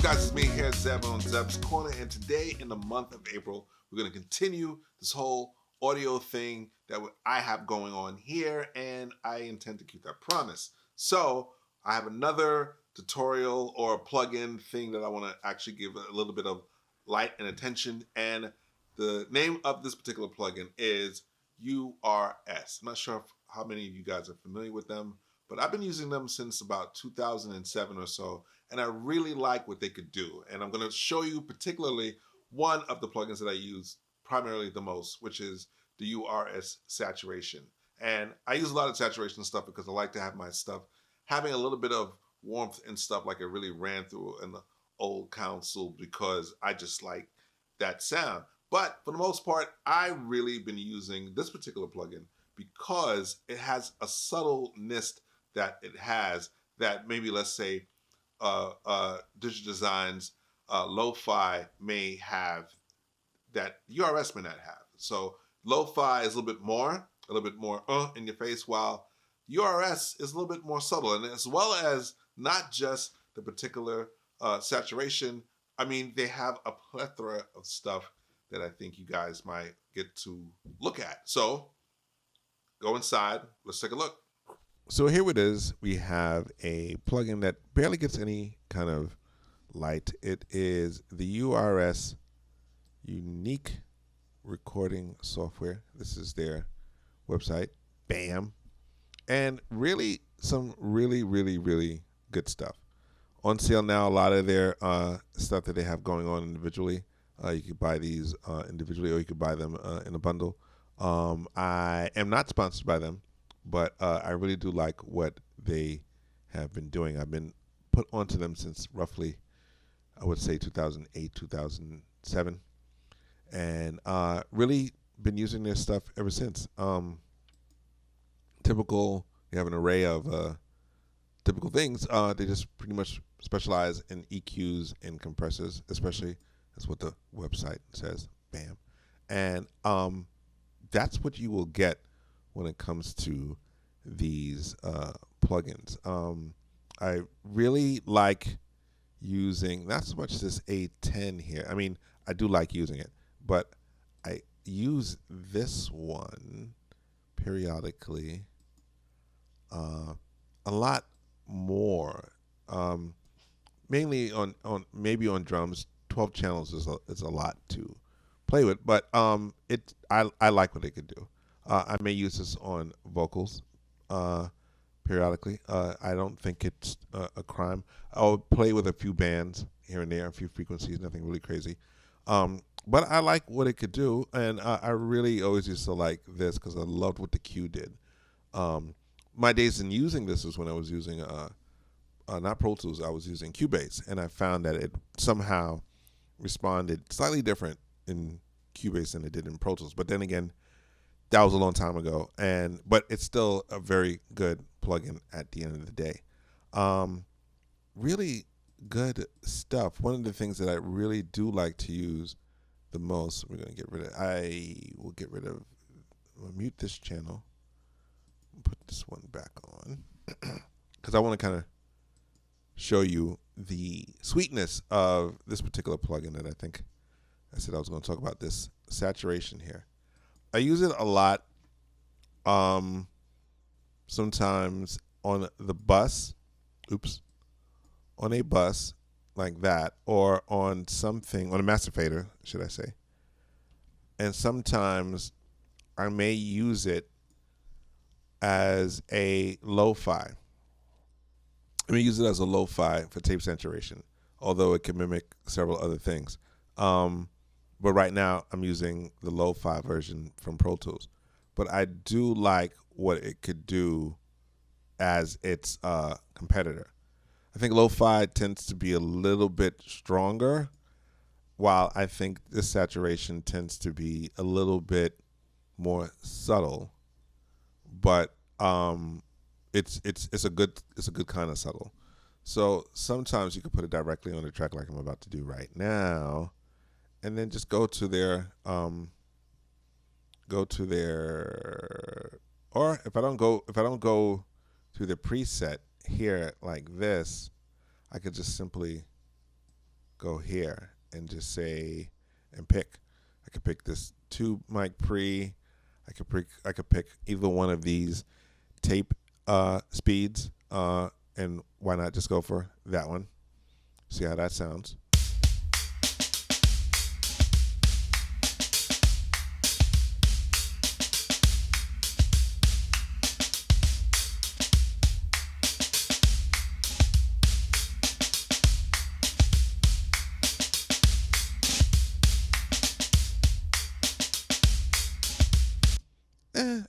guys, it's me here, Zeb on Zeb's Corner, and today in the month of April, we're going to continue this whole audio thing that I have going on here, and I intend to keep that promise. So I have another tutorial or plugin thing that I want to actually give a little bit of light and attention, and the name of this particular plugin is URS. I'm not sure how many of you guys are familiar with them, but I've been using them since about 2007 or so, and I really like what they could do. And I'm going to show you particularly one of the plugins that I use primarily the most, which is the URS Saturation. And I use a lot of saturation stuff because I like to have my stuff having a little bit of warmth and stuff like it really ran through in the old console, because I just like that sound. But for the most part, I've really been using this particular plugin because it has a subtleness that it has that maybe, let's say, Digital Designs lo-fi may have that URS may not have. So lo-fi is a little bit more in your face, while URS is a little bit more subtle, and as well as not just the particular saturation. I mean, they have a plethora of stuff that I think you guys might get to look at. So go inside, let's take a look. So here it is. We have a plugin that barely gets any kind of light. It is the URS Unique Recording Software. This is their website. Bam. And really some really good stuff. On sale now, a lot of their stuff that they have going on individually. You could buy these individually, or you could buy them in a bundle. I am not sponsored by them, but I really do like what they have been doing. I've been put onto them since roughly, I would say 2008, 2007, and really been using their stuff ever since. Typical, you have an array of typical things. They just pretty much specialize in EQs and compressors, especially. That's what the website says. Bam. And that's what you will get when it comes to these plugins. I really like using, not so much this A10 here. I mean, I do like using it, but I use this one periodically a lot more, mainly on maybe on drums. 12 channels is a lot to play with, but I like what they could do. I may use this on vocals periodically. I don't think it's a crime. I'll play with a few bands here and there, a few frequencies, nothing really crazy. But I like what it could do, and I really always used to like this because I loved what the Q did. My days in using this is when I was using not Pro Tools, I was using Cubase, and I found that it somehow responded slightly different in Cubase than it did in Pro Tools. But then again, that was a long time ago, but it's still a very good plugin at the end of the day. Really good stuff. One of the things that I really do like to use the most, we're going to get rid of, I'll mute this channel and put this one back on because I want to kind of show you the sweetness of this particular plugin that I think I said I was going to talk about, this saturation here. I use it a lot sometimes on the bus, on a bus like that, or on something, on a master fader, should I say. And sometimes I may use it as a lo-fi. I may use it as a lo-fi for tape saturation, although it can mimic several other things. But right now, I'm using the lo-fi version from Pro Tools. But I do like what it could do as its competitor. I think lo-fi tends to be a little bit stronger, while I think this saturation tends to be a little bit more subtle. But it's a good kind of subtle. So sometimes you can put it directly on the track like I'm about to do right now, and then just go to their or if I don't go to the preset here like this, I could just simply go here and just say and pick. I could pick this 2 mic pre. I could pick either one of these tape speeds, and why not just go for that one? See how that sounds.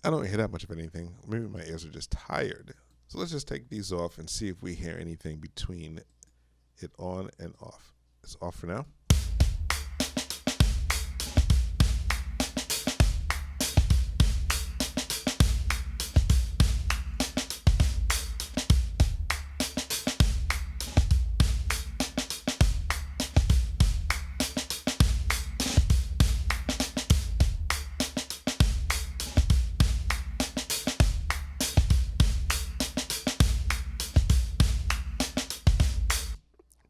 I don't hear that much of anything. Maybe my ears are just tired. So let's just take these off and see if we hear anything between it on and off. It's off for now.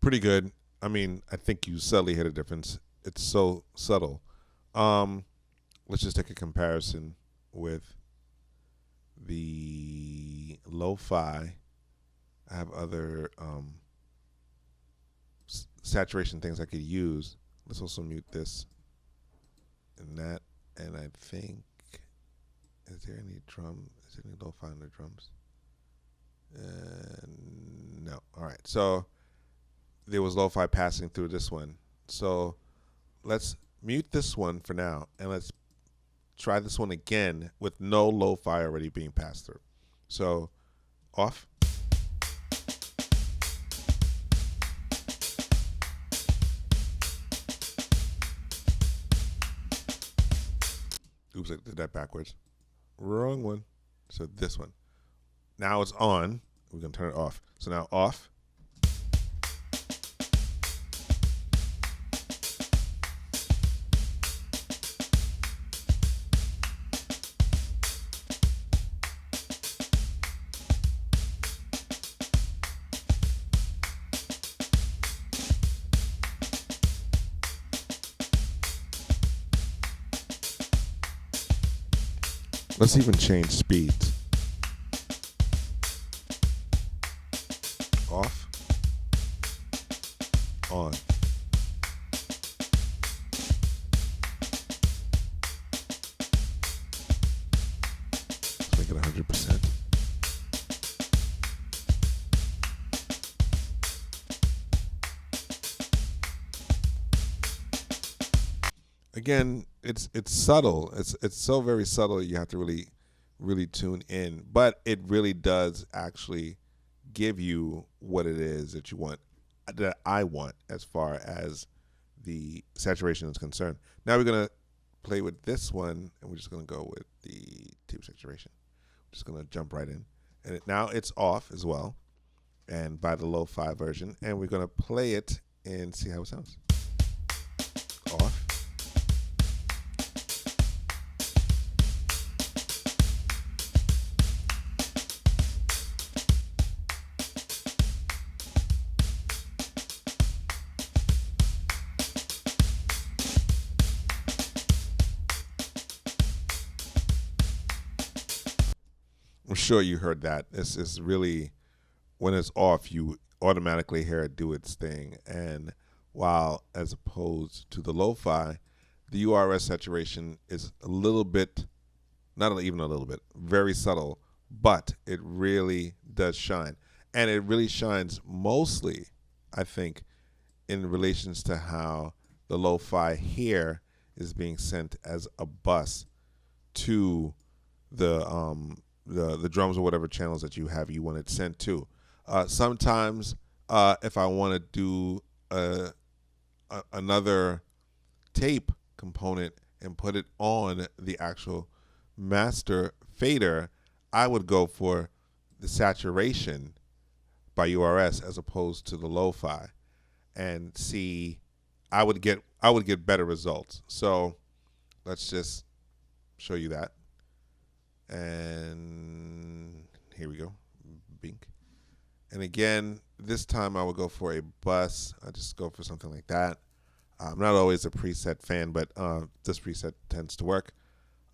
Pretty good. I mean, I think you subtly hear the difference. It's so subtle. Let's just take a comparison with the lo-fi. I have other saturation things I could use. Let's also mute this and that. And I think, is there any drum? Is there any lo-fi on the drums? No. All right. So there was lo-fi passing through this one. So let's mute this one for now, and let's try this one again with no lo-fi already being passed through. So off. Oops, I did that backwards. Wrong one. So this one. Now it's on. We're going to turn it off. So now off. Let's even change speeds. Off. On. Let's make it 100%. Again, it's subtle. It's so very subtle. You have to really tune in, but it really does actually give you what it is that you want, that I want, as far as the saturation is concerned. Now we're gonna play with this one, and we're just gonna go with the tape saturation. We're just gonna jump right in, and now it's off as well, and by the lo-fi version, and we're gonna play it and see how it sounds. Off. I'm sure you heard that. This is really, when it's off, you automatically hear it do its thing. And while, as opposed to the lo-fi, the URS saturation is a little bit, not even a little bit, very subtle, but it really does shine. And it really shines mostly, I think, in relations to how the lo-fi here is being sent as a bus to the drums or whatever channels that you want it sent to. Sometimes if I want to do another tape component and put it on the actual master fader, I would go for the saturation by URS as opposed to the lo-fi, and see, I would get better results. So let's just show you that. And here we go, bink. And again, this time I would go for a bus. I just go for something like that. I'm not always a preset fan, but this preset tends to work.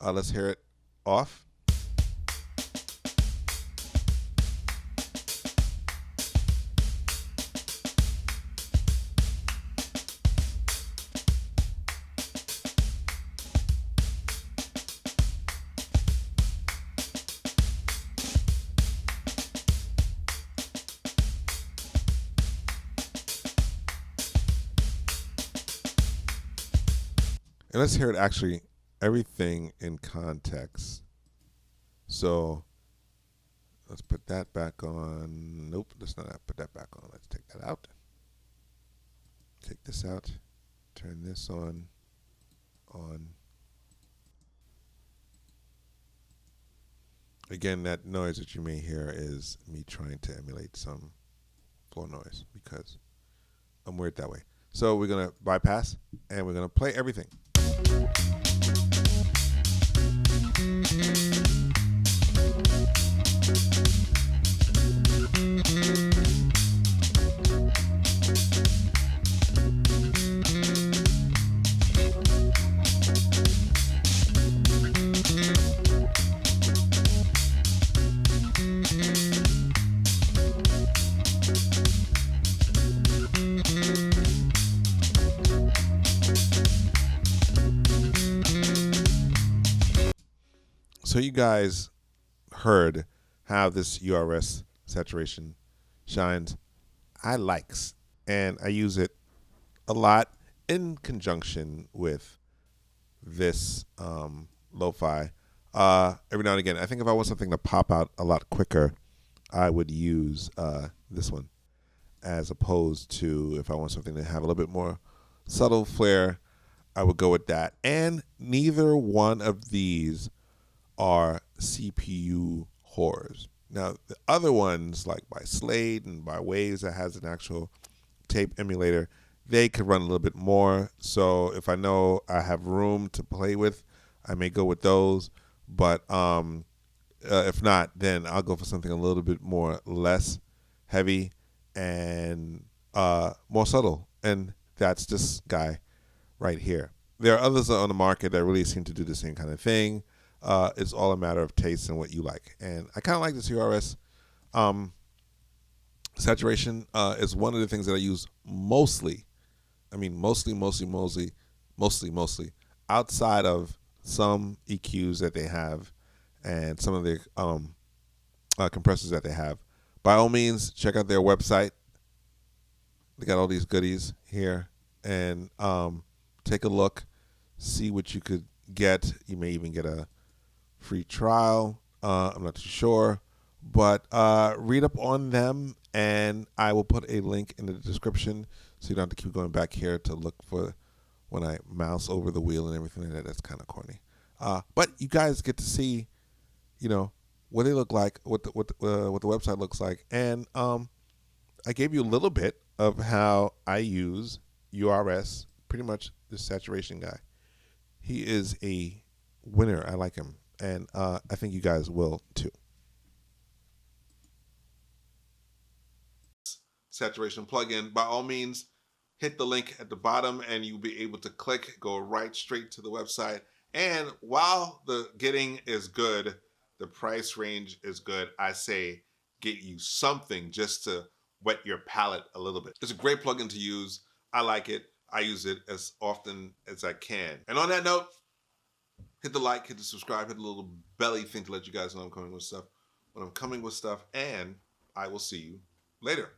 Let's hear it off. And let's hear it actually, everything in context. So let's put that back on. Nope, let's not put that back on. Let's take that out. Take this out. Turn this on. Again, that noise that you may hear is me trying to emulate some floor noise because I'm weird that way. So we're going to bypass and we're going to play everything. So you guys heard how this URS saturation shines. I likes, and I use it a lot in conjunction with this lo-fi. Every now and again, I think if I want something to pop out a lot quicker, I would use this one, as opposed to if I want something to have a little bit more subtle flair, I would go with that. And neither one of these are CPU horrors. Now, the other ones, like by Slade and by Waves, that has an actual tape emulator, they could run a little bit more. So if I know I have room to play with, I may go with those. But if not, then I'll go for something a little bit more less heavy and more subtle. And that's this guy right here. There are others on the market that really seem to do the same kind of thing. It's all a matter of taste and what you like. And I kind of like this URS saturation. Is one of the things that I use mostly. I mean, mostly, outside of some EQs that they have and some of the compressors that they have. By all means, check out their website. They got all these goodies here. And take a look, see what you could get. You may even get a free trial. I'm not too sure, but read up on them, and I will put a link in the description so you don't have to keep going back here to look for when I mouse over the wheel and everything like that. That's kind of corny. But you guys get to see, what they look like, what the website looks like, and I gave you a little bit of how I use URS, pretty much the saturation guy. He is a winner. I like him. And I think you guys will too. Saturation plugin. By all means, hit the link at the bottom and you'll be able to go right straight to the website. And while the getting is good, the price range is good, I say get you something just to wet your palate a little bit. It's a great plugin to use. I like it. I use it as often as I can. And on that note, hit the like, hit the subscribe, hit the little belly thing to let you guys know I'm coming with stuff. When I'm coming with stuff, and I will see you later.